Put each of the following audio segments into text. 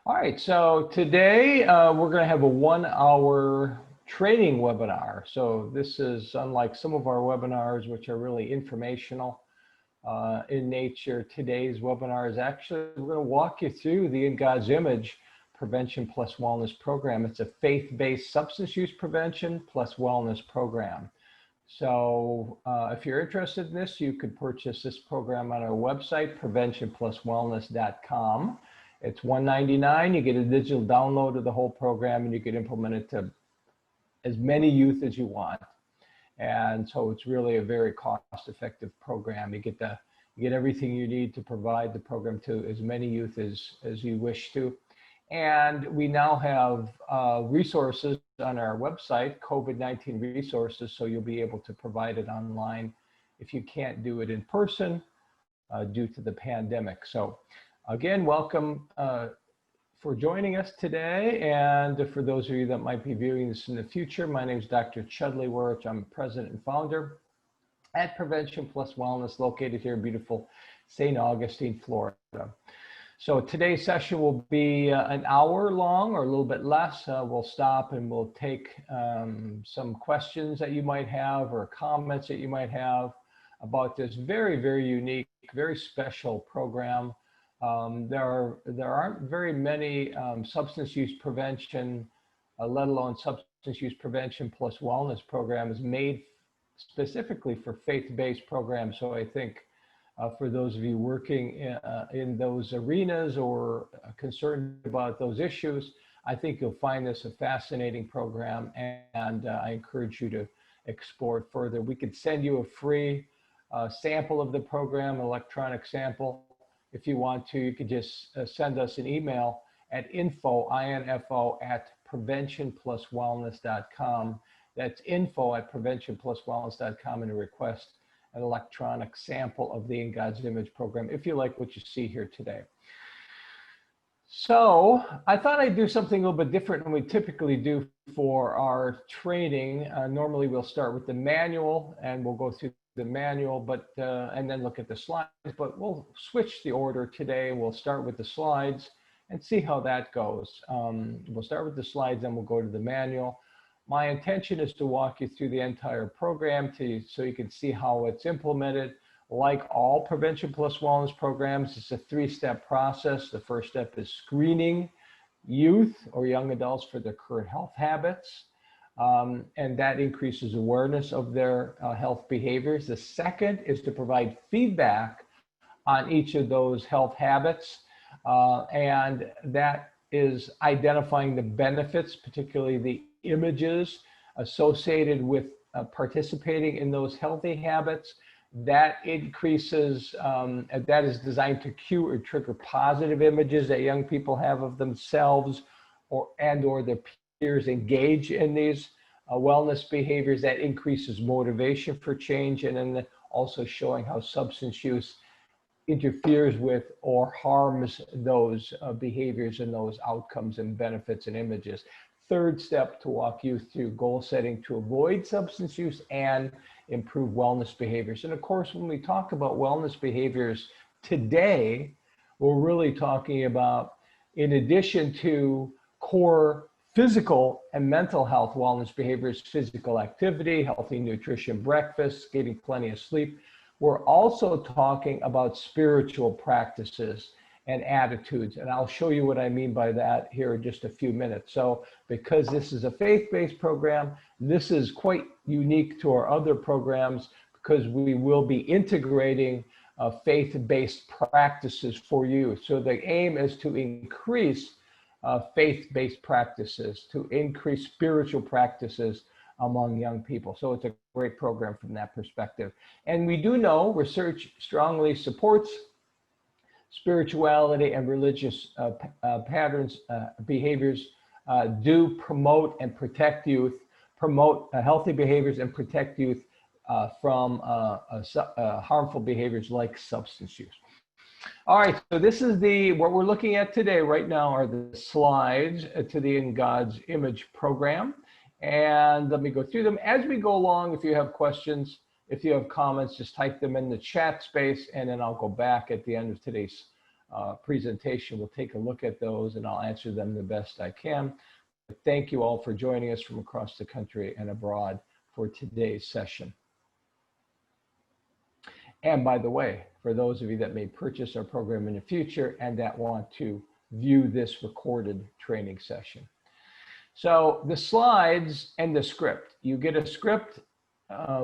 All right, so today we're going to have a 1 hour training webinar. So this is unlike some of our webinars, which are really informational in nature. Today's webinar is actually, we're going to walk you through the In God's Image Prevention Plus Wellness Program. It's a faith-based substance use prevention plus wellness program. So if you're interested in this, you could purchase this program on our website, preventionpluswellness.com. It's $199. You get a digital download of the whole program, and you can implement it to as many youth as you want. And so it's really a very cost-effective program. You get everything you need to provide the program to as many youth as you wish to. And we now have resources on our website, COVID-19 resources, so you'll be able to provide it online if you can't do it in person due to the pandemic. So again, welcome for joining us today. And for those of you that might be viewing this in the future, my name is Dr. Chudley Wirch. I'm president and founder at Prevention Plus Wellness, located here in beautiful St. Augustine, Florida. So today's session will be an hour long or a little bit less. We'll stop and we'll take some questions that you might have or comments that you might have about this very, very unique, very special program. There aren't very many substance use prevention, let alone substance use prevention plus wellness programs made specifically for faith-based programs. So I think for those of you working in those arenas or concerned about those issues, I think you'll find this a fascinating program, and I encourage you to explore it further. We could send you a free sample of the program, electronic sample. If you want to, you could just send us an email at info at preventionpluswellness.com. That's info at preventionpluswellness.com, and a request an electronic sample of the In God's Image program if you like what you see here today. So I thought I'd do something a little bit different than we typically do for our training. Normally we'll start with the manual and we'll go through the manual, but and then look at the slides, but we'll switch the order today. We'll start with the slides and see how that goes. We'll start with the slides, then we'll go to the manual. My intention is to walk you through the entire program so you can see how it's implemented. Like all Prevention Plus Wellness programs, it's a three-step process. The first step is screening youth or young adults for their current health habits. And that increases awareness of their health behaviors. The second is to provide feedback on each of those health habits. And that is identifying the benefits, particularly the images associated with participating in those healthy habits. That increases, that is designed to cue or trigger positive images that young people have of themselves or their peers engage in these wellness behaviors. That increases motivation for change, and then also showing how substance use interferes with or harms those behaviors and those outcomes and benefits and images. Third step, to walk you through goal setting to avoid substance use and improve wellness behaviors. And of course, when we talk about wellness behaviors today, we're really talking about, in addition to core physical and mental health wellness behaviors, physical activity, healthy nutrition, breakfast, getting plenty of sleep, we're also talking about spiritual practices and attitudes. And I'll show you what I mean by that here in just a few minutes. So because this is a faith-based program, this is quite unique to our other programs because we will be integrating faith-based practices for you. So the aim is to increase faith-based practices, to increase spiritual practices among young people. So it's a great program from that perspective. And we do know research strongly supports spirituality and religious patterns, behaviors do promote and protect youth, promote healthy behaviors and protect youth from harmful behaviors like substance use. All right, so this is what we're looking at today. Right now are the slides to the In God's Image program. And let me go through them. As we go along, if you have questions, if you have comments, just type them in the chat space, and then I'll go back at the end of today's presentation. We'll take a look at those and I'll answer them the best I can. But thank you all for joining us from across the country and abroad for today's session. And by the way, for those of you that may purchase our program in the future and that want to view this recorded training session. So the slides and the script, you get a script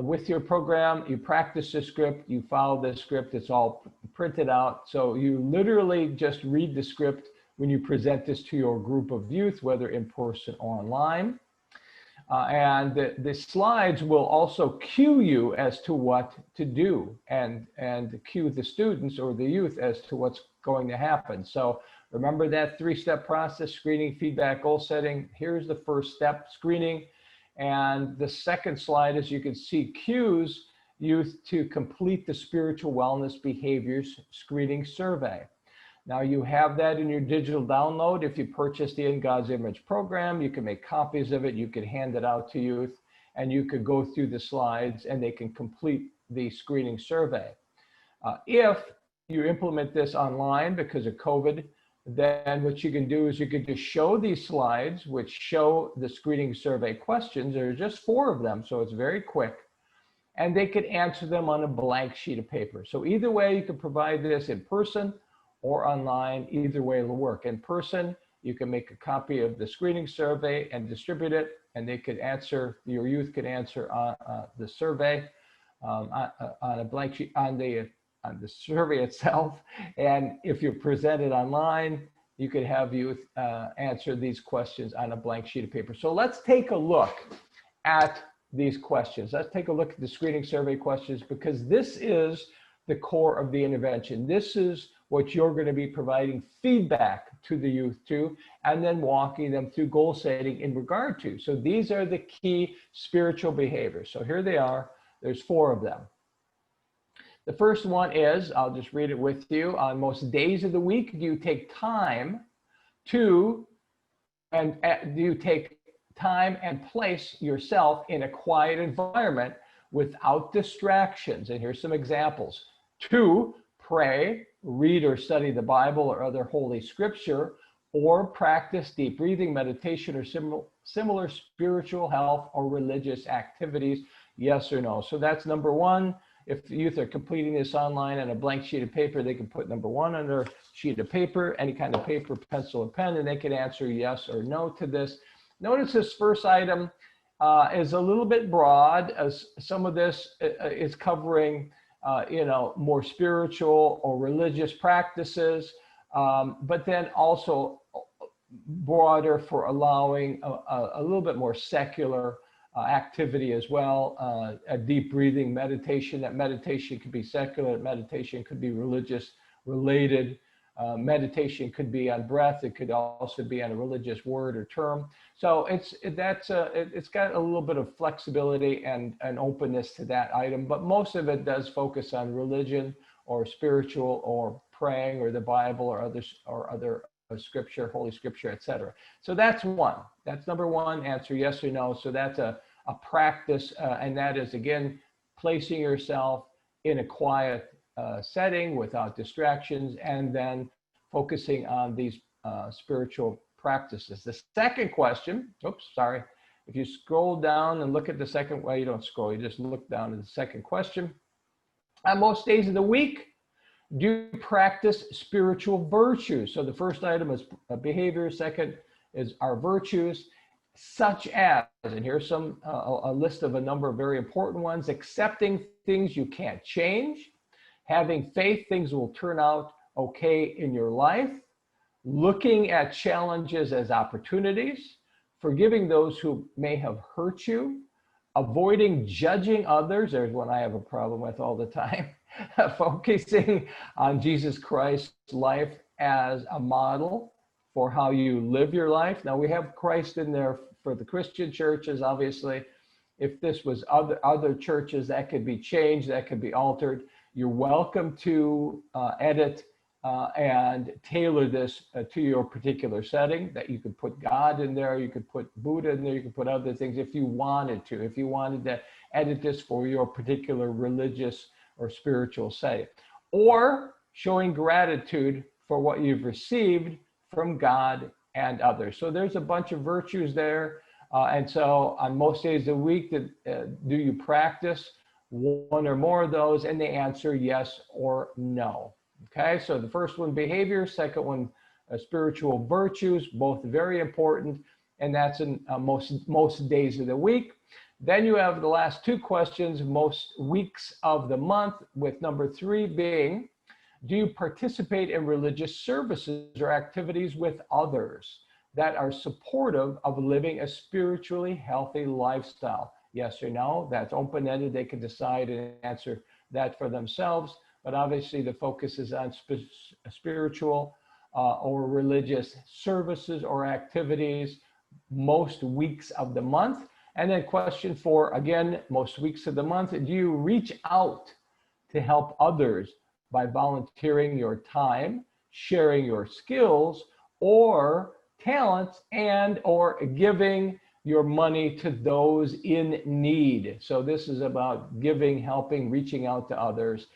with your program, you practice the script, you follow the script, it's all printed out. So you literally just read the script when you present this to your group of youth, whether in person or online. And the slides will also cue you as to what to do and cue the students or the youth as to what's going to happen. So remember that 3-step process: screening, feedback, goal setting. Here's the first step, screening. And the second slide, as you can see, cues youth to complete the spiritual wellness behaviors screening survey. Now you have that in your digital download. If you purchase the In God's Image program, you can make copies of it. You can hand it out to youth and you could go through the slides and they can complete the screening survey. If you implement this online because of COVID, then what you can do is you can just show these slides, which show the screening survey questions. There are just 4 of them, so it's very quick. And they could answer them on a blank sheet of paper. So either way, you can provide this in person or online. Either way it'll work. In person, you can make a copy of the screening survey and distribute it, and they could answer, your youth could answer the survey on a blank sheet, on the survey itself. And if you present it online, you could have youth answer these questions on a blank sheet of paper. So let's take a look at these questions. Let's take a look at the screening survey questions, because this is the core of the intervention. This is what you're going to be providing feedback to the youth to, and then walking them through goal setting in regard to. So these are the key spiritual behaviors. So here they are. There's 4 of them. The first one is, I'll just read it with you. On most days of the week, do you take time to, and do you take time and place yourself in a quiet environment without distractions? And here's some examples. 2, pray, read or study the Bible or other holy scripture, or practice deep breathing, meditation, or similar spiritual health or religious activities. Yes or no? So that's number 1. If the youth are completing this online on a blank sheet of paper, they can put number 1 on their sheet of paper, any kind of paper, pencil, or pen, and they can answer yes or no to this. Notice this first item is a little bit broad, as some of this is covering more spiritual or religious practices, but then also broader for allowing a little bit more secular activity as well, a deep breathing, meditation. That meditation could be secular, meditation could be religious related, meditation could be on breath, it could also be on a religious word or term. So it's got a little bit of flexibility and an openness to that item, but most of it does focus on religion or spiritual or praying or the Bible or other scripture, holy scripture, etc. So that's 1. That's number 1, answer yes or no. So that's a practice, and that is, again, placing yourself in a quiet setting without distractions, and then focusing on these spiritual practices. The second question, if you scroll down and look at the second, well, you don't scroll, you just look down at the second question. On most days of the week, do you practice spiritual virtues? So the first item is behavior, second is our virtues, such as, and here's some a list of a number of very important ones: accepting things you can't change, having faith things will turn out okay in your life, looking at challenges as opportunities, forgiving those who may have hurt you, avoiding judging others. There's one I have a problem with all the time. Focusing on Jesus Christ's life as a model for how you live your life. Now we have Christ in there for the Christian churches, obviously. If this was other churches, that could be changed, that could be altered. You're welcome to edit and tailor this to your particular setting, that you could put God in there, you could put Buddha in there, you could put other things if you wanted to. If you wanted to edit this for your particular religious or spiritual setting. Or showing gratitude for what you've received from God and others. So there's a bunch of virtues there. And so on most days of the week, do you practice one or more of those? And the answer, yes or no. Okay, so the first one, behavior. Second one, spiritual virtues, both very important. And that's in most days of the week. Then you have the last two questions, most weeks of the month, with number 3 being, do you participate in religious services or activities with others that are supportive of living a spiritually healthy lifestyle? Yes or no? That's open-ended. They can decide and answer that for themselves. But obviously the focus is on spiritual or religious services or activities most weeks of the month. And then question 4, again, most weeks of the month, do you reach out to help others by volunteering your time, sharing your skills or talents, and or giving your money to those in need? So this is about giving, helping, reaching out to others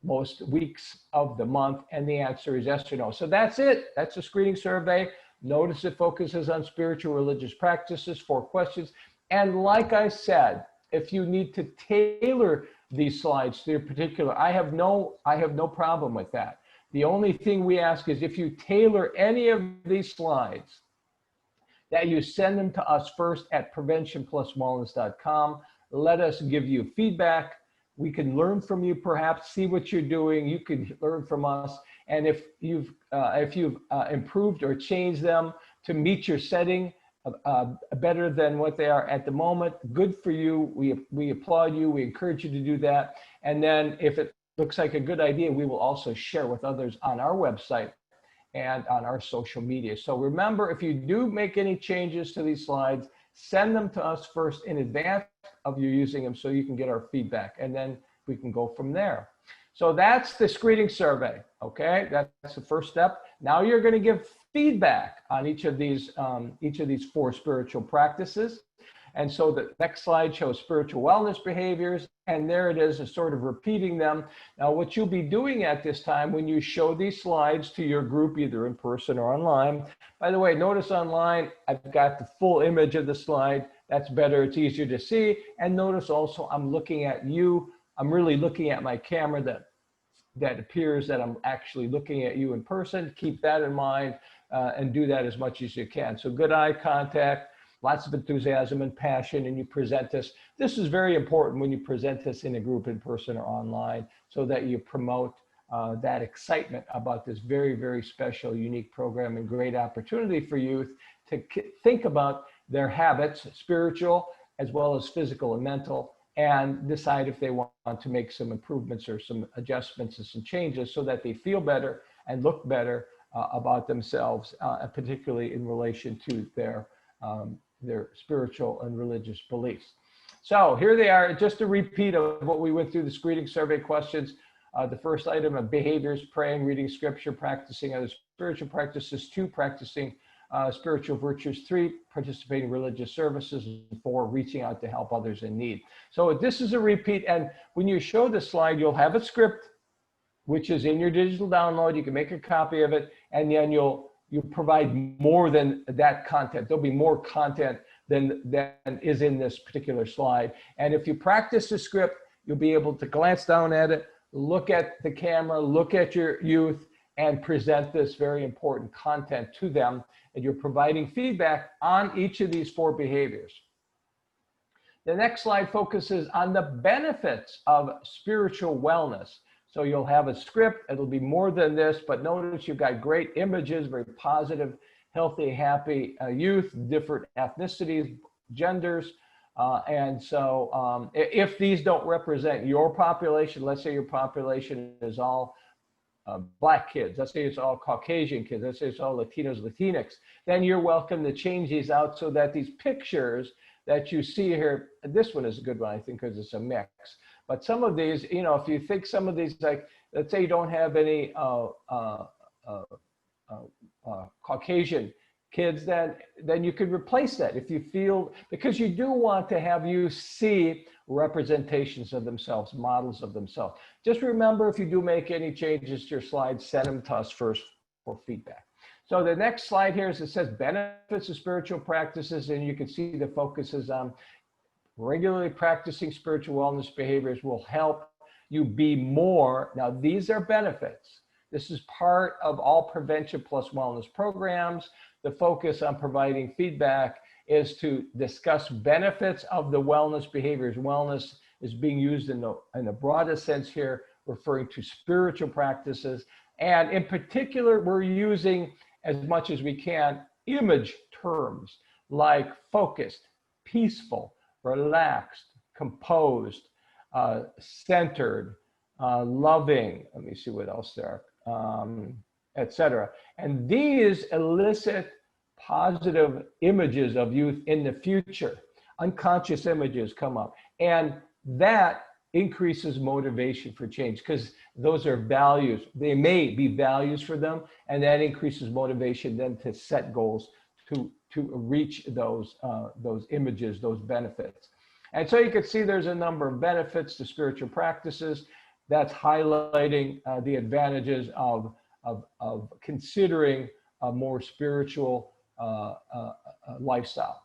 most weeks of the month. And the answer is yes or no. So that's it. That's the screening survey. Notice it focuses on spiritual religious practices, 4 questions. And like I said, if you need to tailor these slides to your particular, I have no problem with that. The only thing we ask is if you tailor any of these slides, that you send them to us first at preventionpluswellness.com. Let us give you feedback. We can learn from you, perhaps see what you're doing. You can learn from us. And if you've improved or changed them to meet your setting better than what they are at the moment, good for you. We applaud you. We encourage you to do that. And then if it looks like a good idea, we will also share with others on our website and on our social media. So remember, if you do make any changes to these slides, send them to us first in advance of you using them so you can get our feedback, and then we can go from there. So that's the screening survey, okay? That's the first step. Now you're gonna give feedback on each of these 4 spiritual practices. And so the next slide shows spiritual wellness behaviors, and there it is sort of repeating them. Now, what you'll be doing at this time when you show these slides to your group, either in person or online, by the way, notice online, I've got the full image of the slide. That's better, it's easier to see. And notice also I'm looking at you. I'm really looking at my camera that appears that I'm actually looking at you in person. Keep that in mind and do that as much as you can. So good eye contact, lots of enthusiasm and passion, and you present this. This is very important when you present this in a group in person or online, so that you promote that excitement about this very, very special, unique program and great opportunity for youth to think about their habits, spiritual as well as physical and mental, and decide if they want to make some improvements or some adjustments and some changes so that they feel better and look better about themselves, particularly in relation to their spiritual and religious beliefs. So here they are, just a repeat of what we went through, the screening survey questions. The first item of behaviors, praying, reading scripture, practicing other spiritual practices. 2, practicing spiritual virtues. 3, participating in religious services. And 4, reaching out to help others in need. So this is a repeat, and when you show the slide, you'll have a script, which is in your digital download. You can make a copy of it, and then you provide more than that content. There'll be more content than is in this particular slide. And if you practice the script, you'll be able to glance down at it, look at the camera, look at your youth, and present this very important content to them. And you're providing feedback on each of these 4 behaviors. The next slide focuses on the benefits of spiritual wellness. So you'll have a script, it'll be more than this, but notice you've got great images, very positive, healthy, happy youth, different ethnicities, genders. And so if these don't represent your population, let's say your population is all Black kids, let's say it's all Caucasian kids, let's say it's all Latinos, Latinx, then you're welcome to change these out so that these pictures that you see here, this one is a good one, I think, because it's a mix. But some of these, you know, if you think some of these, like, let's say you don't have any Caucasian kids, then you could replace that if you feel, because you do want to have you see representations of themselves, models of themselves. Just remember, if you do make any changes to your slides, send them to us first for feedback. So the next slide here is, it says benefits of spiritual practices, and you can see the focus is on regularly practicing spiritual wellness behaviors will help you be more. Now, these are benefits. This is part of all prevention plus wellness programs. The focus on providing feedback is to discuss benefits of the wellness behaviors. Wellness is being used in the broadest sense here, referring to spiritual practices. And in particular, we're using, as much as we can, image terms like focused, peaceful, relaxed, composed, centered, loving, let me see what else there, etc. And these elicit positive images of youth in the future. Unconscious images come up, and that increases motivation for change, because those are values. They may be values for them, and that increases motivation then to set goals to reach those images, those benefits. And so you can see there's a number of benefits to spiritual practices. That's highlighting the advantages of considering a more spiritual lifestyle.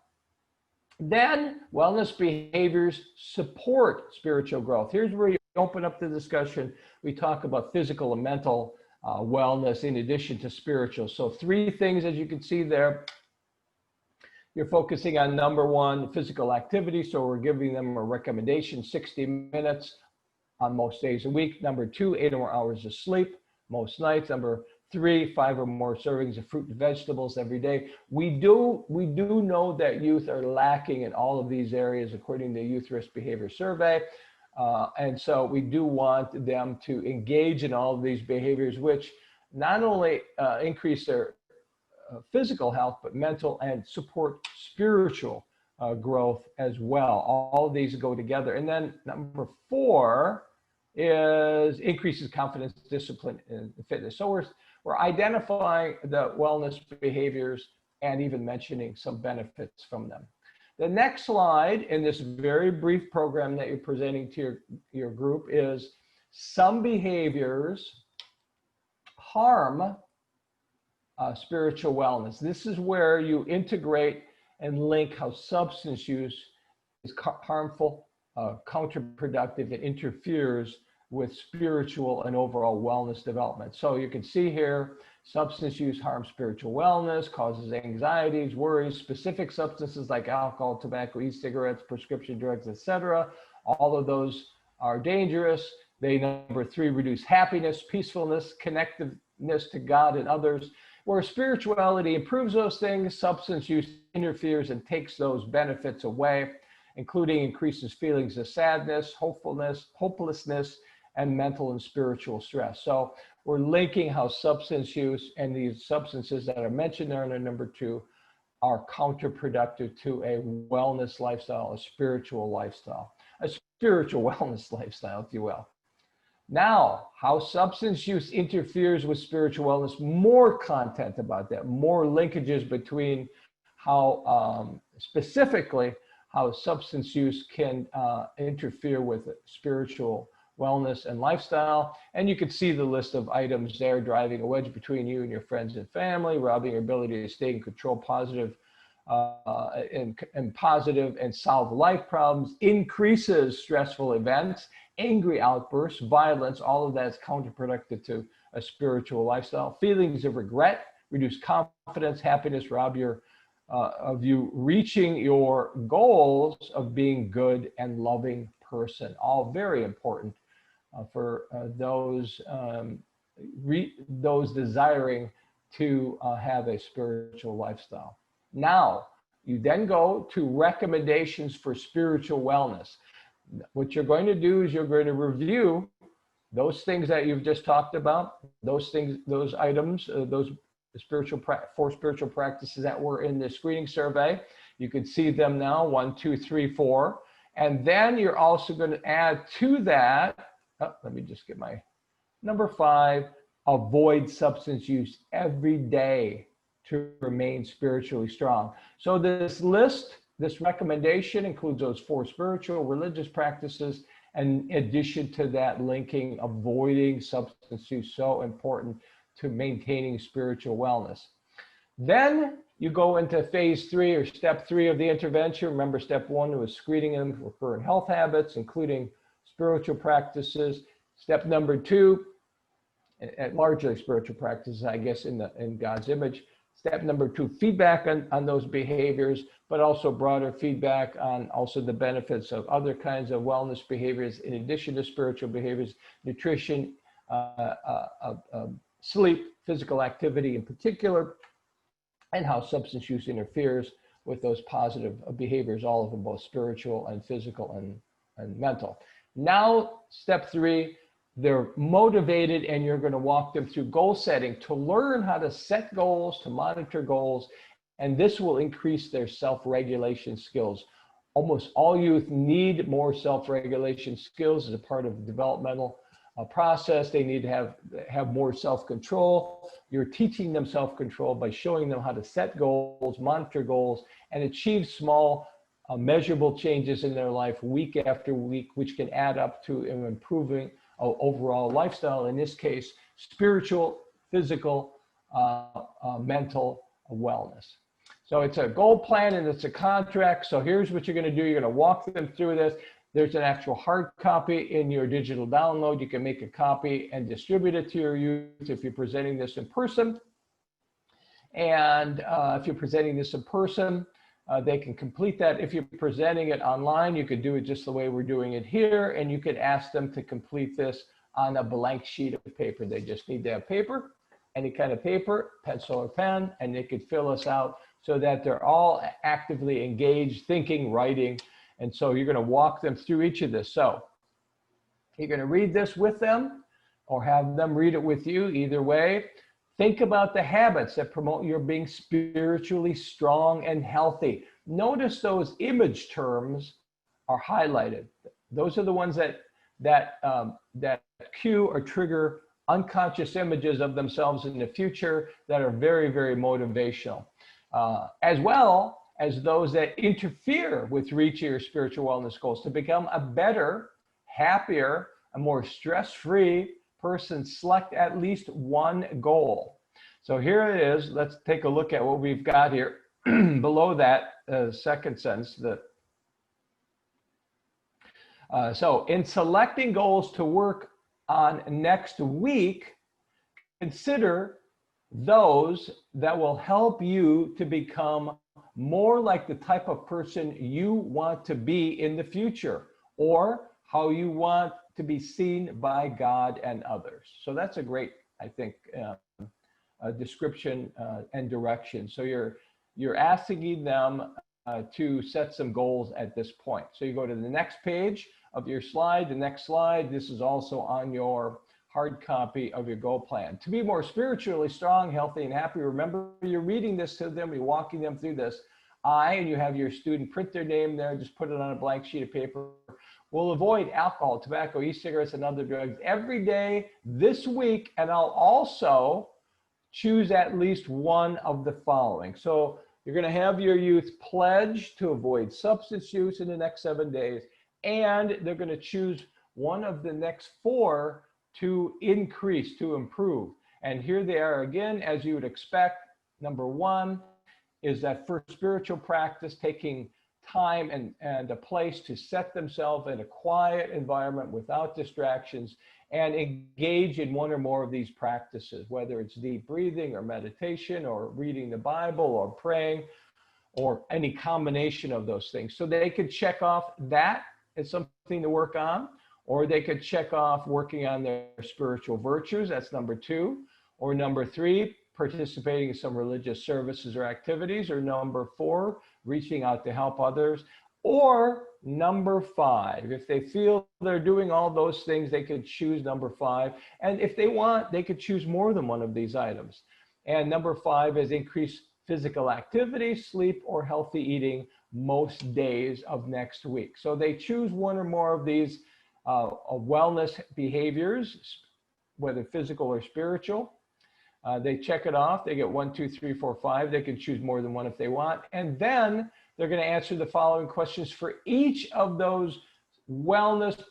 Then wellness behaviors support spiritual growth. Here's where you open up the discussion. We talk about physical and mental wellness in addition to spiritual. So 3 things, as you can see there. You're focusing on number 1, physical activity. So we're giving them a recommendation, 60 minutes on most days a week. Number 2, 8 or more hours of sleep most nights. Number 3, 5 or more servings of fruit and vegetables every day. We do know that youth are lacking in all of these areas according to the Youth Risk Behavior Survey. And so we do want them to engage in all of these behaviors, which not only increase their physical health, but mental and support spiritual growth as well. All of these go together. And then number 4 is increases confidence, discipline, and fitness. So we're identifying the wellness behaviors and even mentioning some benefits from them. The next slide in this very brief program that you're presenting to your group is some behaviors harm spiritual wellness. This is where you integrate and link how substance use is harmful, counterproductive, and interferes with spiritual and overall wellness development. So you can see here, substance use harms spiritual wellness, causes anxieties, worries, specific substances like alcohol, tobacco, e-cigarettes, prescription drugs, etc. All of those are dangerous. They, number 3, reduce happiness, peacefulness, connectiveness to God and others. Where spirituality improves those things, substance use interferes and takes those benefits away, including increases feelings of sadness, hopelessness, and mental and spiritual stress. So we're linking how substance use and these substances that are mentioned there in number 2 are counterproductive to a wellness lifestyle, a spiritual wellness lifestyle, if you will. Now, how substance use interferes with spiritual wellness, more content about that, more linkages between how, specifically, how substance use can interfere with spiritual wellness and lifestyle. And you can see the list of items there: driving a wedge between you and your friends and family, robbing your ability to stay in control, positive and solve life problems, increases stressful events, angry outbursts, violence. All of that is counterproductive to a spiritual lifestyle. Feelings of regret, reduce confidence, happiness, rob of you reaching your goals of being good and loving person. All very important for those desiring to have a spiritual lifestyle. Now, you then go to recommendations for spiritual wellness. What you're going to do is you're going to review those things that you've just talked about, those things, those items, those four spiritual practices that were in the screening survey. You can see them now, 1, 2, 3, 4. And then you're also going to add to that, let me just get my number 5, avoid substance use every day to remain spiritually strong. So this list, this recommendation includes those 4 spiritual, religious practices, and in addition to that, linking avoiding substance use, so important to maintaining spiritual wellness. Then you go into phase 3 or step 3 of the intervention. Remember, step 1 was screening them for current health habits, including spiritual practices. Step number 2, and largely spiritual practices, I guess, in God's image. Step number 2, feedback on those behaviors, but also broader feedback on also the benefits of other kinds of wellness behaviors in addition to spiritual behaviors, nutrition, sleep, physical activity in particular, and how substance use interferes with those positive behaviors, all of them, both spiritual and physical and mental. Now, step 3, they're motivated, and you're going to walk them through goal setting to learn how to set goals, to monitor goals, and this will increase their self-regulation skills. Almost all youth need more self-regulation skills as a part of the developmental process. They need to have more self-control. You're teaching them self-control by showing them how to set goals, monitor goals, and achieve small measurable changes in their life week after week, which can add up to improving overall lifestyle, in this case, spiritual, physical, mental wellness. So it's a goal plan and it's a contract. So here's what you're going to do. You're going to walk them through this. There's an actual hard copy in your digital download. You can make a copy and distribute it to your youth if you're presenting this in person. And if you're presenting this in person, they can complete that. If you're presenting it online, you could do it just the way we're doing it here, and you could ask them to complete this on a blank sheet of paper. They just need to have paper, any kind of paper, pencil or pen, and they could fill us out so that they're all actively engaged, thinking, writing. And so you're going to walk them through each of this. So you're going to read this with them or have them read it with you, either way. Think about the habits that promote your being spiritually strong and healthy. Notice those image terms are highlighted. Those are the ones that cue or trigger unconscious images of themselves in the future that are very, very motivational, as well as those that interfere with reaching your spiritual wellness goals. To become a better, happier, a more stress-free person, select at least one goal. So here it is. Let's take a look at what we've got here. Below that second sentence, so in selecting goals to work on next week, consider those that will help you to become more like the type of person you want to be in the future, or how you want to be seen by God and others. So that's a great, I think, description and direction. So you're asking them to set some goals at this point. So you go to the next page of your slide, the next slide. This is also on your hard copy of your goal plan. To be more spiritually strong, healthy, and happy, remember you're reading this to them, you're walking them through this. And you have your student print their name there, just put it on a blank sheet of paper. Will avoid alcohol, tobacco, e-cigarettes, and other drugs every day this week, and I'll also choose at least one of the following. So you're going to have your youth pledge to avoid substance use in the next 7 days, and they're going to choose one of the next 4 to increase, to improve. And here they are again, as you would expect. Number 1 is that for spiritual practice, taking time and a place to set themselves in a quiet environment without distractions and engage in one or more of these practices, whether it's deep breathing or meditation or reading the Bible or praying or any combination of those things. So they could check off that as something to work on, or they could check off working on their spiritual virtues. That's number 2. Or number 3, participating in some religious services or activities. Or number 4, reaching out to help others. Or number 5, if they feel they're doing all those things, they could choose number 5. And if they want, they could choose more than one of these items. And number 5 is increase physical activity, sleep, or healthy eating most days of next week. So they choose one or more of these wellness behaviors, whether physical or spiritual. They check it off. They get 1, 2, 3, 4, 5. They can choose more than one if they want. And then they're going to answer the following questions for each of those wellness,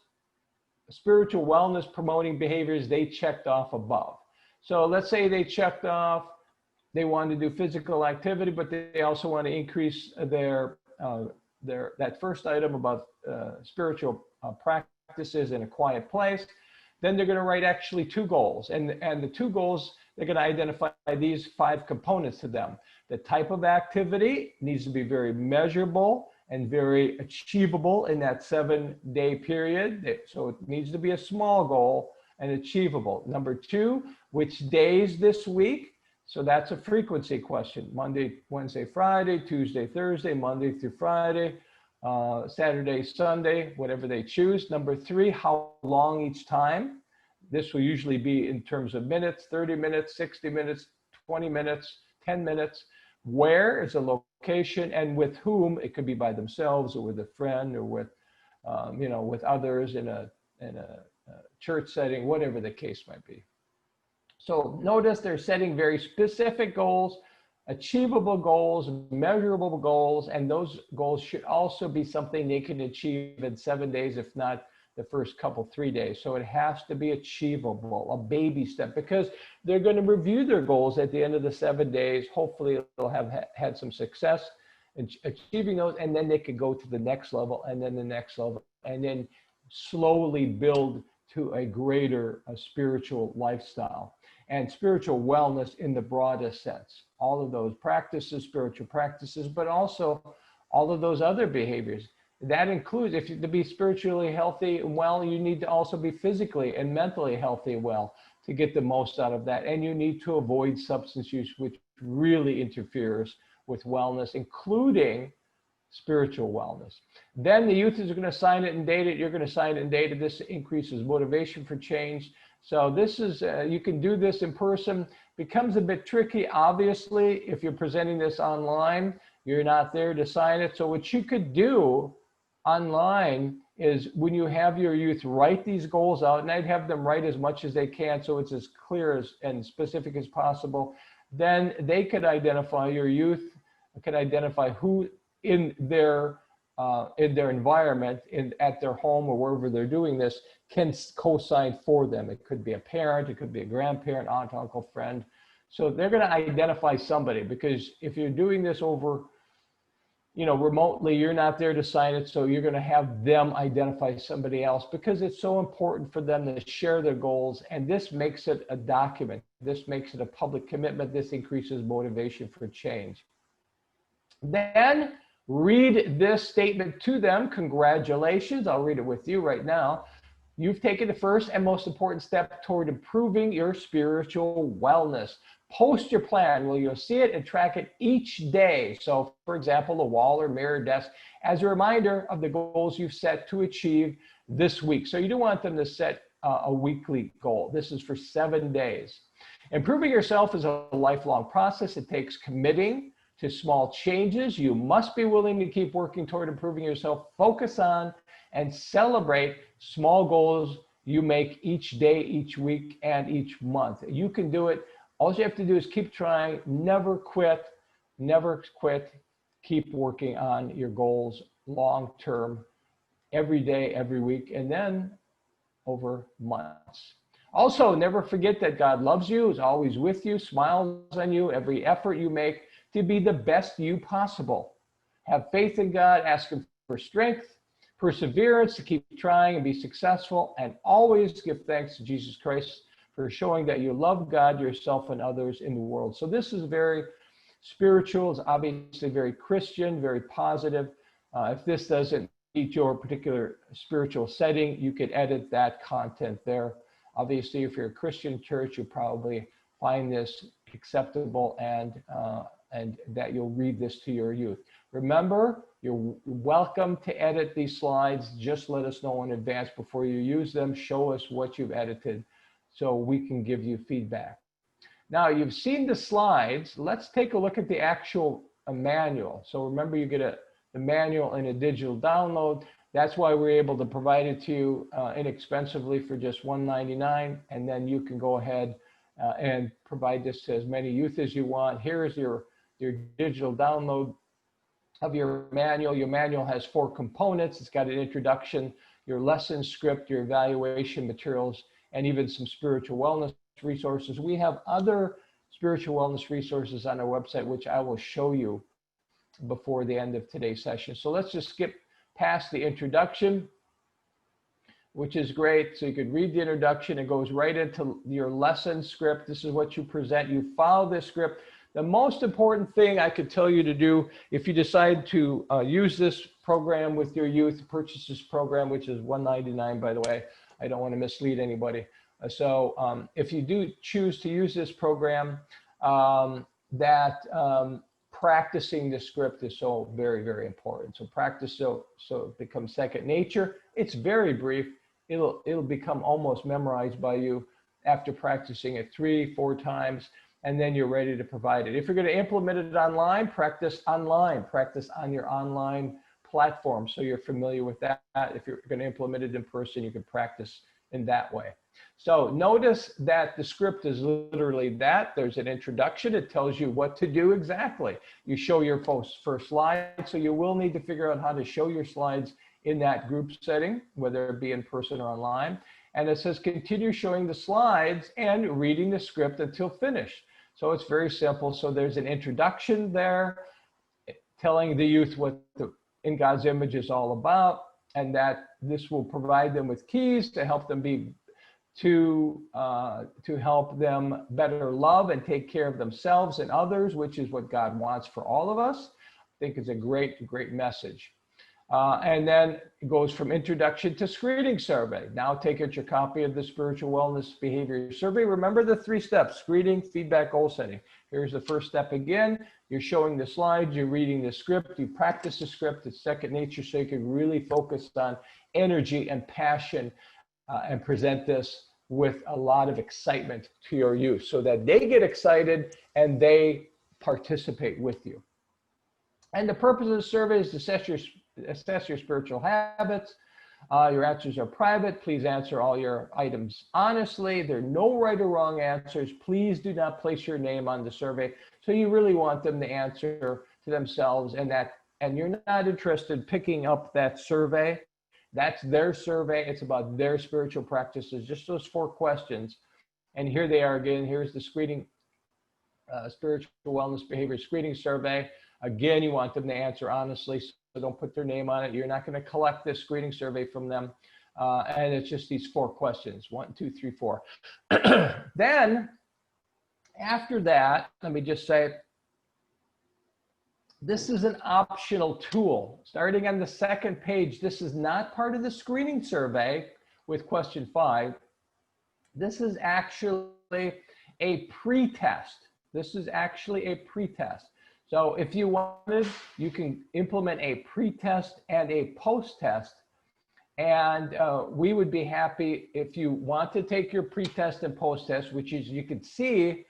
spiritual wellness promoting behaviors they checked off above. So let's say they checked off, they want to do physical activity, but they also want to increase that first item about spiritual practices in a quiet place. Then they're going to write actually 2 goals. And the 2 goals, they're going to identify these 5 components to them. The type of activity needs to be very measurable and very achievable in that 7-day period. So it needs to be a small goal and achievable. Number 2, which days this week? So that's a frequency question. Monday, Wednesday, Friday, Tuesday, Thursday, Monday through Friday, Saturday, Sunday, whatever they choose. Number 3, how long each time? This will usually be in terms of minutes, 30 minutes, 60 minutes, 20 minutes, 10 minutes. Where is the location, and with whom? It could be by themselves or with a friend or with, with others in a church setting, whatever the case might be. So notice they're setting very specific goals, achievable goals, measurable goals, and those goals should also be something they can achieve in 7 days, if not the first 3 days. So it has to be achievable, a baby step, because they're going to review their goals at the end of the 7 days. Hopefully they'll have had some success in achieving those, and then they could go to the next level, and then the next level, and then slowly build to a greater spiritual lifestyle and spiritual wellness in the broadest sense. All of those practices, spiritual practices, but also all of those other behaviors. That includes, if you to be spiritually healthy and well, you need to also be physically and mentally healthy and well to get the most out of that. And you need to avoid substance use, which really interferes with wellness, including spiritual wellness. Then the youth is going to sign it and date it. You're going to sign it and date it. This increases motivation for change. So this is, you can do this in person. Becomes a bit tricky, obviously, if you're presenting this online, you're not there to sign it. So what you could do online is when you have your youth write these goals out, and I'd have them write as much as they can so it's as clear and specific as possible, then they could identify, your youth could identify who in their environment, at their home or wherever they're doing this, can co-sign for them. It could be a parent, it could be a grandparent, aunt, uncle, friend. So they're going to identify somebody, because if you're doing this over, remotely, you're not there to sign it. So you're going to have them identify somebody else, because it's so important for them to share their goals. And this makes it a document. This makes it a public commitment. This increases motivation for change. Then read this statement to them. Congratulations. I'll read it with you right now. You've taken the first and most important step toward improving your spiritual wellness. Post your plan where you'll see it and track it each day. So, for example, the wall or mirror desk, as a reminder of the goals you've set to achieve this week. So you don't want them to set a weekly goal. This is for 7 days. Improving yourself is a lifelong process. It takes committing to small changes. You must be willing to keep working toward improving yourself. Focus on and celebrate small goals you make each day, each week, and each month. You can do it. All you have to do is keep trying, never quit, never quit. Keep working on your goals long-term, every day, every week, and then over months. Also, never forget that God loves you, is always with you, smiles on you, every effort you make to be the best you possible. Have faith in God, ask Him for strength, perseverance to keep trying and be successful, and always give thanks to Jesus Christ for showing that you love God, yourself, and others in the world. So this is very spiritual. It's obviously very Christian, very positive. If this doesn't meet your particular spiritual setting, you could edit that content there. Obviously, if you're a Christian church, you'll probably find this acceptable and that you'll read this to your youth. Remember, you're welcome to edit these slides. Just let us know in advance before you use them. Show us what you've edited so we can give you feedback. Now, you've seen the slides. Let's take a look at the actual manual. So remember, you get the manual in a digital download. That's why we're able to provide it to you inexpensively for just $1.99. And then you can go ahead and provide this to as many youth as you want. Here's your digital download of your manual. Your manual has 4 components. It's got an introduction, your lesson script, your evaluation materials, and even some spiritual wellness resources. We have other spiritual wellness resources on our website, which I will show you before the end of today's session. So let's just skip past the introduction, which is great. So you could read the introduction. It goes right into your lesson script. This is what you present. You follow this script. The most important thing I could tell you to do if you decide to use this program with your youth, purchase this program, which is $199, by the way. I don't want to mislead anybody. So if you do choose to use this program, practicing the script is so very, very important. So practice so it becomes second nature. It's very brief. It'll become almost memorized by you after practicing it 3-4 times, and then you're ready to provide it. If you're going to implement it online, practice online. Practice on your online platform so you're familiar with that. If you're going to implement it in person, you can practice in that way. So notice that the script is literally that. There's an introduction. It tells you what to do exactly. You show your first slide, so you will need to figure out how to show your slides in that group setting, whether it be in person or online. And it says continue showing the slides and reading the script until finished. So it's very simple. So there's an introduction there telling the youth what the In God's Image is all about, and that this will provide them with keys to help them help them better love and take care of themselves and others, which is what God wants for all of us. I think it's a great, great message. And then it goes from introduction to screening survey. Now take out your copy of the Spiritual Wellness Behavior Survey. Remember the 3 steps: screening, feedback, goal setting. Here's the first step again. You're showing the slides, you're reading the script, you practice the script. It's second nature, so you can really focus on energy and passion and present this with a lot of excitement to your youth so that they get excited and they participate with you. And the purpose of the survey is to assess your spiritual habits. Your answers are private. Please answer all your items honestly. There are no right or wrong answers. Please do not place your name on the survey. So you really want them to answer to themselves, and you're not interested in picking up that survey. That's their survey. It's about their spiritual practices, just those 4 questions. And here they are again. Here's the screening, spiritual wellness behavior screening survey. Again, you want them to answer honestly, so don't put their name on it. You're not going to collect this screening survey from them. And it's just these 4 questions, 1, 2, 3, 4. Then after that, let me just say, this is an optional tool. Starting on the 2nd page, this is not part of the screening survey with question 5. This is actually a pre-test. This is actually a pre-test. So if you wanted, you can implement a pre-test and a post-test. And we would be happy if you want to take your pre-test and post-test, which is, you can see,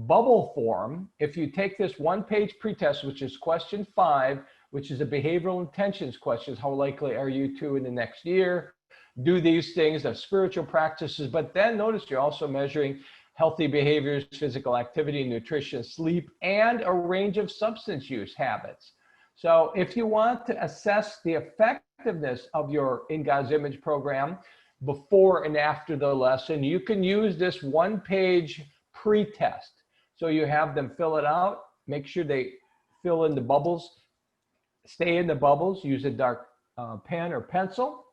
bubble form. If you take this 1-page pretest, which is question 5, which is a behavioral intentions question, how likely are you to in the next year do these things of spiritual practices? But then notice you're also measuring healthy behaviors, physical activity, nutrition, sleep, and a range of substance use habits. So if you want to assess the effectiveness of your In God's Image program before and after the lesson, you can use this 1-page pretest. So you have them fill it out, make sure they fill in the bubbles, stay in the bubbles, use a dark pen or pencil,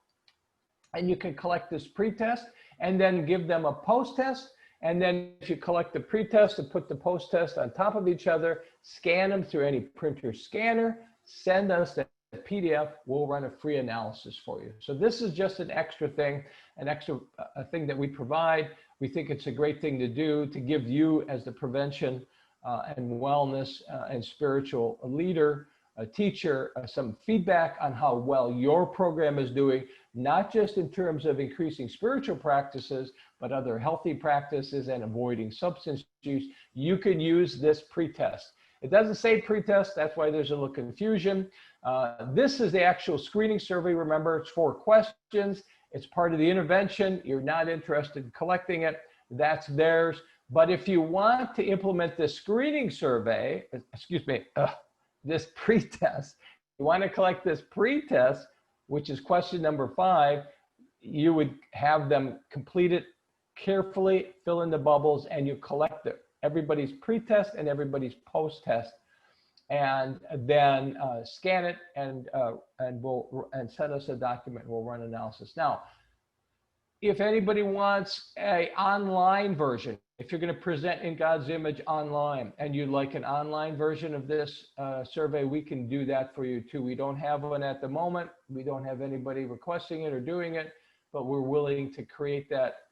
and you can collect this pretest and then give them a post-test. And then if you collect the pretest and put the post-test on top of each other, scan them through any printer scanner, send us the PDF, we'll run a free analysis for you. So this is just an extra thing, a thing that we provide. We think it's a great thing to do to give you, as the prevention and wellness and spiritual leader, a teacher, some feedback on how well your program is doing, not just in terms of increasing spiritual practices, but other healthy practices and avoiding substance use. You can use this pretest. It doesn't say pretest, that's why there's a little confusion. This is the actual screening survey. Remember, it's 4 questions. It's part of the intervention. You're not interested in collecting it. That's theirs. But if you want to implement this screening survey, this pretest, you want to collect this pretest, which is question number 5, you would have them complete it carefully fill in the bubbles, and you collect everybody's pre-test and everybody's post-test, and then scan it and send us a document. We'll run analysis. Now, if anybody wants an online version, if you're going to present in God's image online and you'd like an online version of this survey, we can do that for you too. We don't have one at the moment. We don't have anybody requesting it or doing it, but we're willing to create that.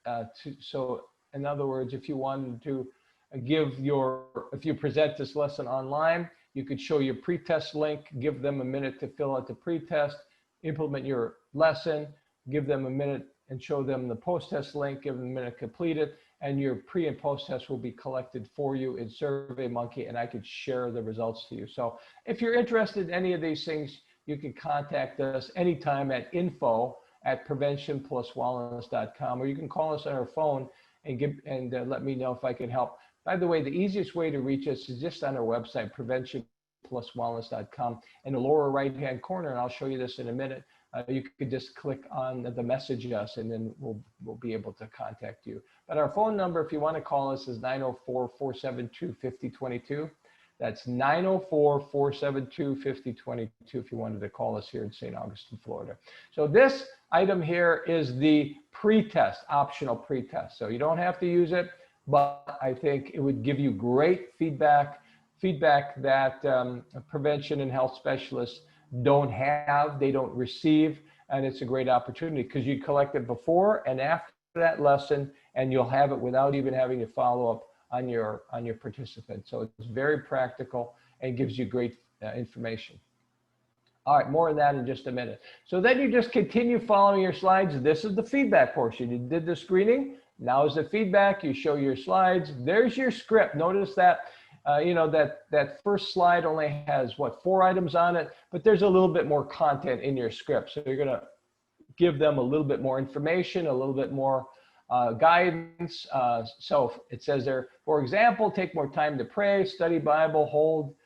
So in other words, if you wanted to if you present this lesson online, you could show your pre-test link, give them a minute to fill out the pre-test, implement your lesson, give them a minute and show them the post-test link, give them a minute to complete it, and your pre and post-test will be collected for you in SurveyMonkey, and I could share the results to you. So if you're interested in any of these things, you can contact us anytime at info@preventionpluswellness.com, or you can call us on our phone and let me know if I can help. By the way, the easiest way to reach us is just on our website, preventionpluswellness.com. In the lower right-hand corner, and I'll show you this in a minute, you could just click on the message us, and then we'll be able to contact you. But our phone number, if you want to call us, is 904-472-5022. That's 904-472-5022 if you wanted to call us here in St. Augustine, Florida. So this item here is the pre-test, optional pre-test. So you don't have to use it, but I think it would give you great feedback that prevention and health specialists don't have, they don't receive, and it's a great opportunity because you collect it before and after that lesson, and you'll have it without even having to follow up on your participant. So it's very practical and gives you great information. All right, more of that in just a minute. So then you just continue following your slides. This is the feedback portion. You did the screening. Now is the feedback. You show your slides. There's your script. Notice that that first slide only has 4 items on it, but there's a little bit more content in your script. So you're going to give them a little bit more information, a little bit more guidance. So it says there, for example, take more time to pray, study Bible, hold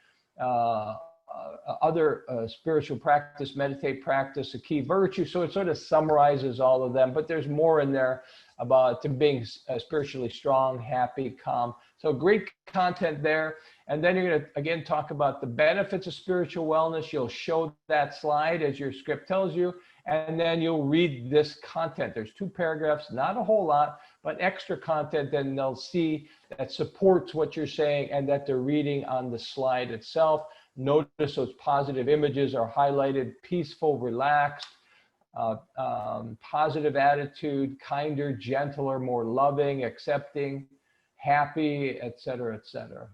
other spiritual practice, meditate practice, a key virtue. So it sort of summarizes all of them, but there's more in there about being spiritually strong, happy, calm. So great content there. And then you're going to, again, talk about the benefits of spiritual wellness. You'll show that slide as your script tells you, and then you'll read this content. There's 2 paragraphs, not a whole lot, but extra content. Then they'll see that supports what you're saying and that they're reading on the slide itself. Notice those positive images are highlighted: peaceful, relaxed, positive attitude, kinder, gentler, more loving, accepting, happy, etc., etc.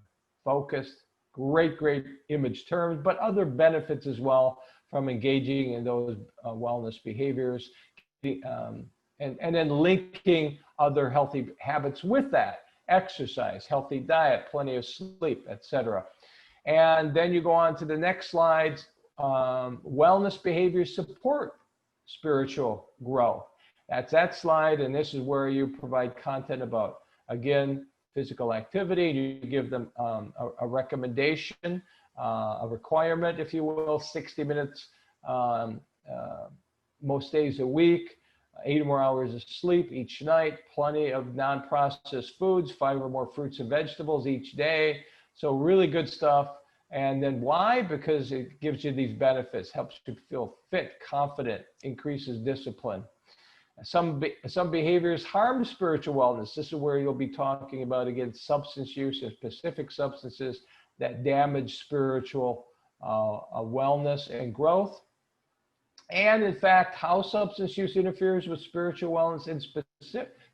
Focused, great image terms, but other benefits as well from engaging in those wellness behaviors, and then linking other healthy habits with that: exercise, healthy diet, plenty of sleep, etc. And then you go on to the next slides. Wellness behaviors support spiritual growth. That's that slide, and this is where you provide content about, again, physical activity. You give them a recommendation, a requirement, if you will, 60 minutes most days a week, 8 or more hours of sleep each night, plenty of non-processed foods, 5 or more fruits and vegetables each day. So really good stuff. And then why? Because it gives you these benefits, helps you feel fit, confident, increases discipline. Some behaviors harm spiritual wellness. This is where you'll be talking about, again, substance use and specific substances that damage spiritual wellness and growth. And in fact, how substance use interferes with spiritual wellness, and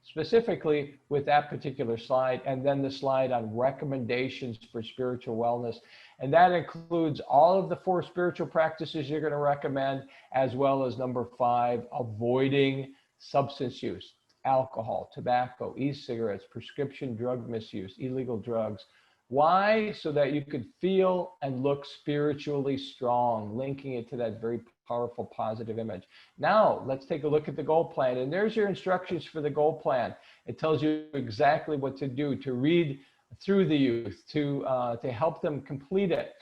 specifically with that particular slide, and then the slide on recommendations for spiritual wellness. And that includes all of the 4 spiritual practices you're going to recommend, as well as number 5, avoiding substance use, alcohol, tobacco, e-cigarettes, prescription drug misuse, illegal drugs. Why? So that you could feel and look spiritually strong, linking it to that very powerful positive image. Now, let's take a look at the goal plan. And there's your instructions for the goal plan. It tells you exactly what to do, to read through the youth, to help them complete it,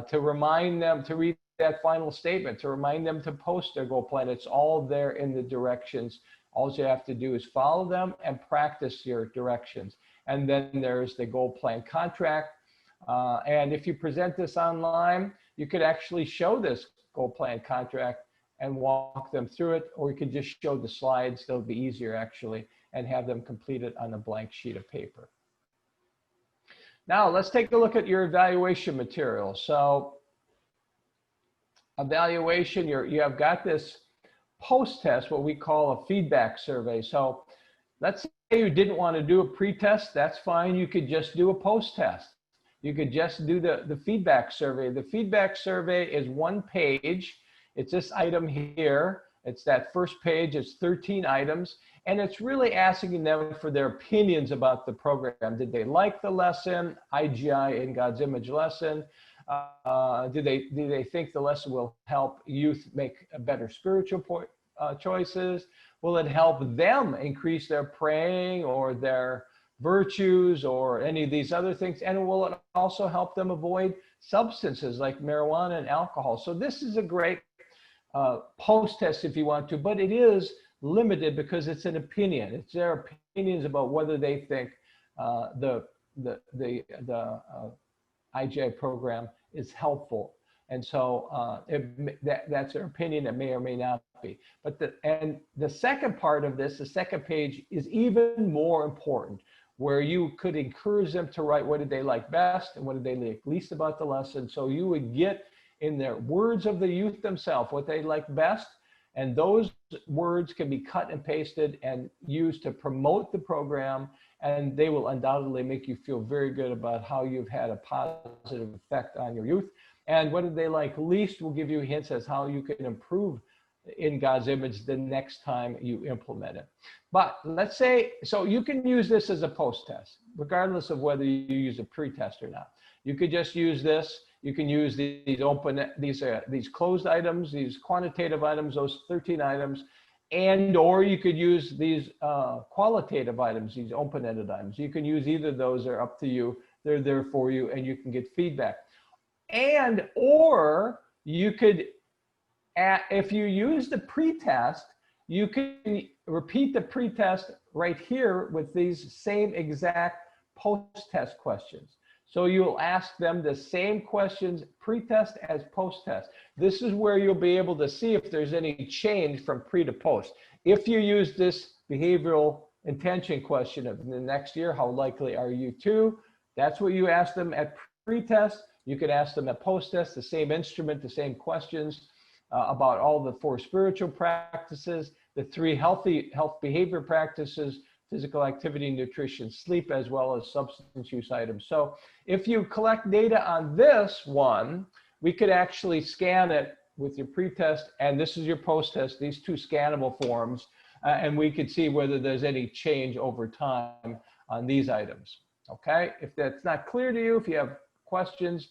to remind them to read that final statement, to remind them to post their goal plan. It's all there in the directions All you have to do is follow them and practice your directions. And then there's the goal plan contract. And if you present this online, you could actually show this goal plan contract and walk them through it, or you could just show the slides. They'll be easier actually, and have them completed on a blank sheet of paper. Now let's take a look at your evaluation material. So evaluation, you have got this post-test, what we call a feedback survey. So let's say you didn't want to do a pre-test, that's fine. You could just do a post-test. You could just do the feedback survey. The feedback survey is one page. It's this item here. It's that first page. It's 13 items. And it's really asking them for their opinions about the program. Did they like the lesson, IGI in God's Image lesson? Do they think the lesson will help youth make a better spiritual choices? Will it help them increase their praying or their virtues or any of these other things? And will it also help them avoid substances like marijuana and alcohol? So this is a great post-test if you want to, but it is limited because it's an opinion. It's their opinions about whether they think the IGI program is helpful. And so that's their opinion. It may or may not be. But the second part of this, the second page, is even more important, where you could encourage them to write what did they like best and what did they like least about the lesson. So you would get in their words of the youth themselves what they like best, and those words can be cut and pasted and used to promote the program, and they will undoubtedly make you feel very good about how you've had a positive effect on your youth. And what did they like least will give you hints as how you can improve in God's image the next time you implement it. But let's say, so you can use this as a post-test, regardless of whether you use a pre-test or not. You could just use this. You can use these closed items, these quantitative items, those 13 items, or you could use these qualitative items, these open-ended items. You can use either of those. They're up to you. They're there for you, and you can get feedback. Or you could, if you use the pre-test, you can repeat the pre-test right here with these same exact post-test questions. So you'll ask them the same questions pre-test as post-test. This is where you'll be able to see if there's any change from pre to post. If you use this behavioral intention question of the next year, how likely are you to? That's what you ask them at pre-test. You could ask them at post-test, the same instrument, the same questions about all the 4 spiritual practices, the 3 health behavior practices, physical activity, nutrition, sleep, as well as substance use items. So if you collect data on this one, we could actually scan it with your pre-test, and this is your post-test, these 2 scannable forms, and we could see whether there's any change over time on these items. Okay, if that's not clear to you, if you have questions,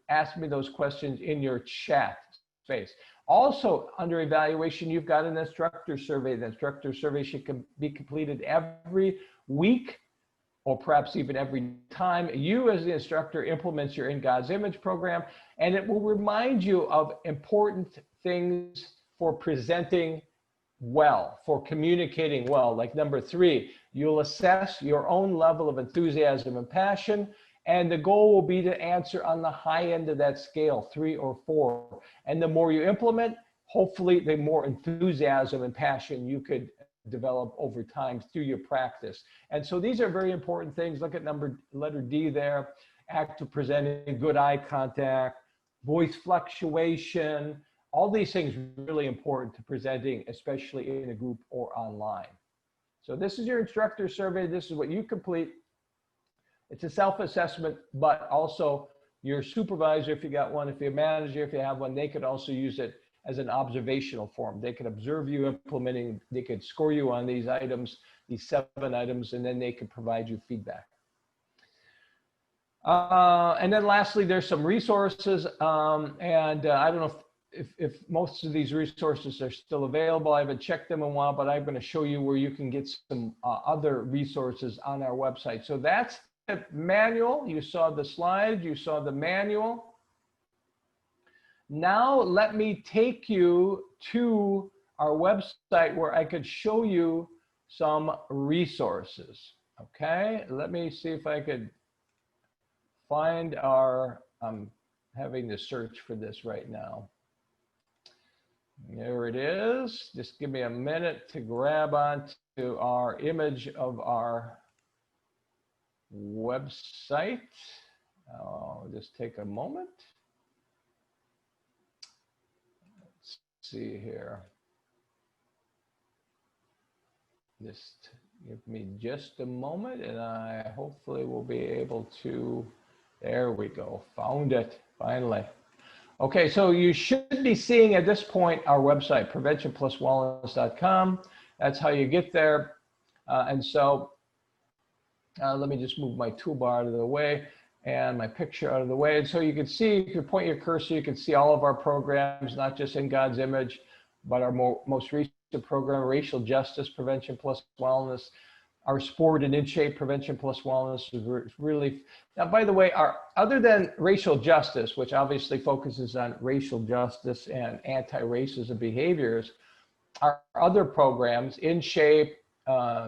ask me those questions in your chat space. Also, under evaluation, you've got an instructor survey. The instructor survey should be completed every week, or perhaps even every time you as the instructor implements your In God's Image program, and it will remind you of important things for presenting well, for communicating well. Like number 3, you'll assess your own level of enthusiasm and passion, and the goal will be to answer on the high end of that scale, 3 or 4. And the more you implement, hopefully the more enthusiasm and passion you could develop over time through your practice. And so these are very important things. Look at letter D there, active presenting, good eye contact, voice fluctuation. All these things are really important to presenting, especially in a group or online. So this is your instructor survey. This is what you complete. It's a self-assessment, but also your supervisor, if you got one, if you're a manager, if you have one, they could also use it as an observational form. They could observe you implementing, they could score you on these items, these 7 items, and then they could provide you feedback. And then lastly, there's some resources, and I don't know if most of these resources are still available. I haven't checked them in a while, but I'm going to show you where you can get some other resources on our website. So that's the manual. You saw the slide, you saw the manual. Now let me take you to our website where I could show you some resources. Okay, let me see if I could find our, I'm having to search for this right now. There it is. Just give me a minute to grab onto our image of our website. I'll just take a moment. Let's see here. Just give me just a moment and I hopefully will be able to, there we go, found it, finally. Okay, so you should be seeing at this point our website, preventionpluswellness.com. That's how you get there. And so let me just move my toolbar out of the way and my picture out of the way. And so you can see, if you point your cursor, you can see all of our programs, not just in God's image, but our most recent program, Racial Justice Prevention Plus Wellness, our Sport and In Shape Prevention Plus Wellness is really, now by the way, other than racial justice, which obviously focuses on racial justice and anti-racism behaviors, our other programs, In Shape,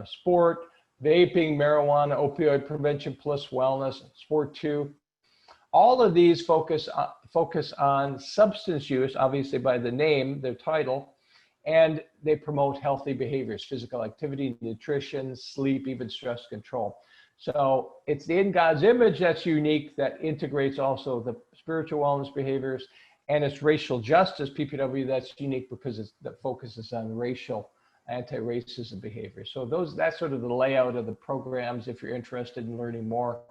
Sport, Vaping, Marijuana, Opioid Prevention Plus Wellness, Sport 2, all of these focus on substance use, obviously by the name, their title, and they promote healthy behaviors, physical activity, nutrition, sleep, even stress control. So it's the In God's Image that's unique, that integrates also the spiritual wellness behaviors, and it's Racial Justice, PPW, that's unique because that focuses on racial, anti-racism behavior. So that's sort of the layout of the programs. If you're interested in learning more,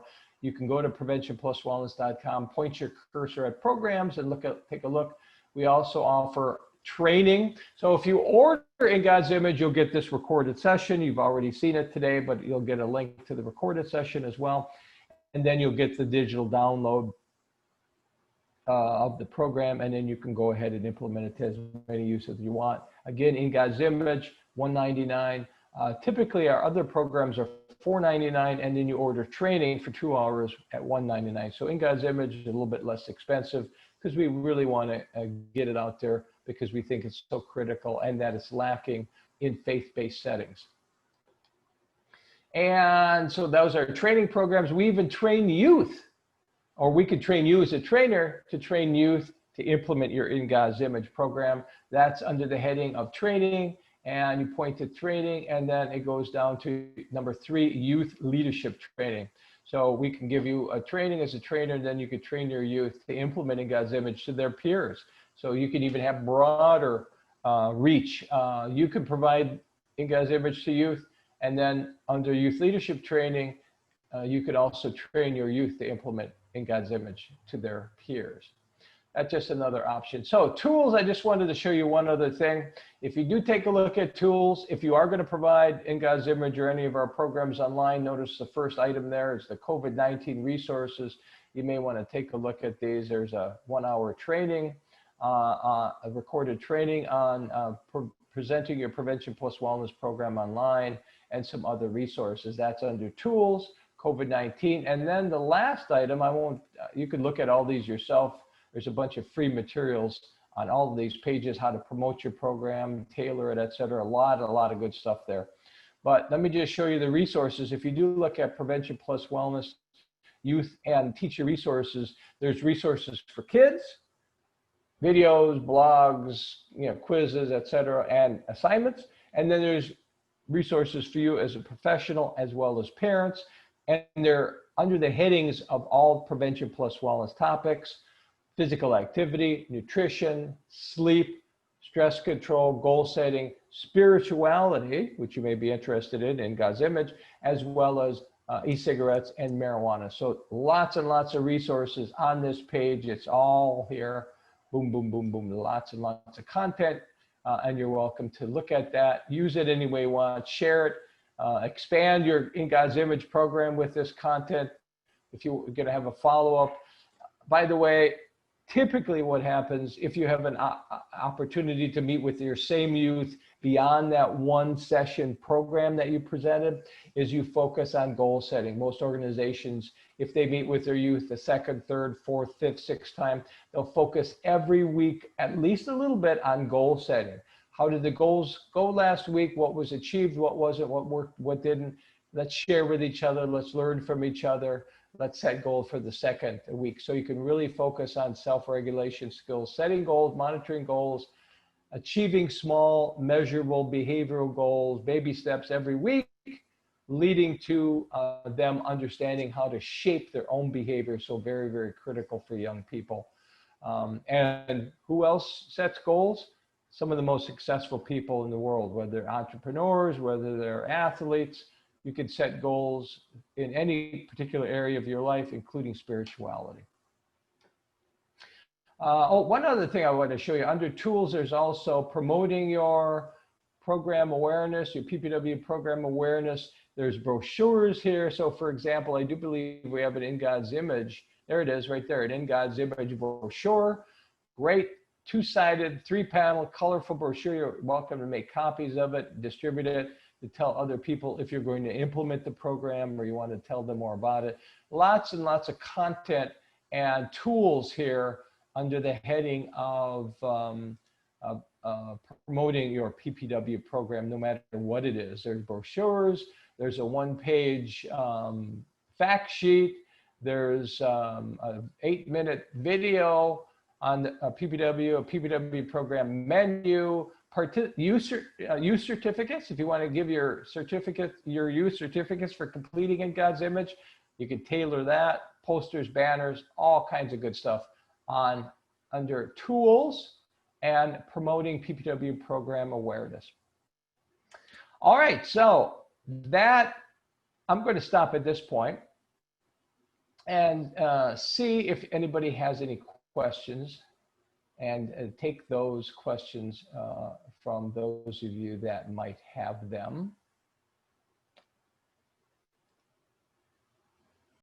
you can go to preventionpluswellness.com, point your cursor at programs and take a look. We also offer training. So if you order In God's Image, you'll get this recorded session. You've already seen it today, but you'll get a link to the recorded session as well. And then you'll get the digital download of the program, and then you can go ahead and implement it to as many uses as you want. Again, In God's Image, $199. Typically, our other programs are $499, and then you order training for 2 hours at $199. So In God's Image is a little bit less expensive because we really want to get it out there because we think it's so critical and that it's lacking in faith-based settings. And so those are training programs. We even train youth, or we could train you as a trainer to train youth to implement your In God's Image program. That's under the heading of training, and you point to training, and then it goes down to number 3, youth leadership training. So we can give you a training as a trainer, and then you could train your youth to implement In God's Image to their peers. So you can even have broader reach. You can provide In God's Image to youth, and then under youth leadership training, you could also train your youth to implement In God's Image to their peers. That's just another option. So tools, I just wanted to show you one other thing. If you do take a look at tools, if you are going to provide In God's Image or any of our programs online, notice the first item there is the COVID-19 resources. You may want to take a look at these. There's a 1-hour training, a recorded training on presenting your Prevention Plus Wellness program online, and some other resources. That's under tools, COVID-19. And then the last item, you can look at all these yourself. There's a bunch of free materials on all of these pages, how to promote your program, tailor it, et cetera. A lot of good stuff there. But let me just show you the resources. If you do look at Prevention Plus Wellness, youth and teacher resources, there's resources for kids, videos, blogs, quizzes, et cetera, and assignments. And then there's resources for you as a professional as well as parents. And they're under the headings of all Prevention Plus Wellness topics: physical activity, nutrition, sleep, stress control, goal setting, spirituality, which you may be interested in God's Image, as well as e-cigarettes and marijuana. So lots and lots of resources on this page. It's all here. Boom, boom, boom, boom. Lots and lots of content. And you're welcome to look at that. Use it any way you want. Share it. Expand your In God's Image program with this content if you're going to have a follow-up. By the way, typically what happens if you have an opportunity to meet with your same youth beyond that one session program that you presented is you focus on goal setting. Most organizations, if they meet with their youth the second, third, fourth, fifth, sixth time, they'll focus every week at least a little bit on goal setting. How did the goals go last week? What was achieved? What wasn't? What worked? What didn't? Let's share with each other. Let's learn from each other. Let's set goals for the second week. So you can really focus on self-regulation skills, setting goals, monitoring goals, achieving small, measurable behavioral goals, baby steps every week, leading to them understanding how to shape their own behavior. So very, very critical for young people. And who else sets goals? Some of the most successful people in the world, whether they're entrepreneurs, whether they're athletes. You can set goals in any particular area of your life, including spirituality. One other thing I want to show you, under tools, there's also promoting your program awareness, your PPW program awareness. There's brochures here. So for example, I do believe we have an In God's Image. There it is right there, an In God's Image brochure. Great two-sided, three-panel, colorful brochure. You're welcome to make copies of it, distribute it, to tell other people if you're going to implement the program or you want to tell them more about it. Lots and lots of content and tools here under the heading of promoting your PPW program, no matter what it is. There's brochures, there's a one-page fact sheet, there's an 8-minute video on a PPW program menu, use certificates. If you want to give your use certificates for completing In God's Image, you can tailor that, posters, banners, all kinds of good stuff under tools and promoting PPW program awareness. All right, so I'm going to stop at this point and see if anybody has any questions and take those questions from those of you that might have them.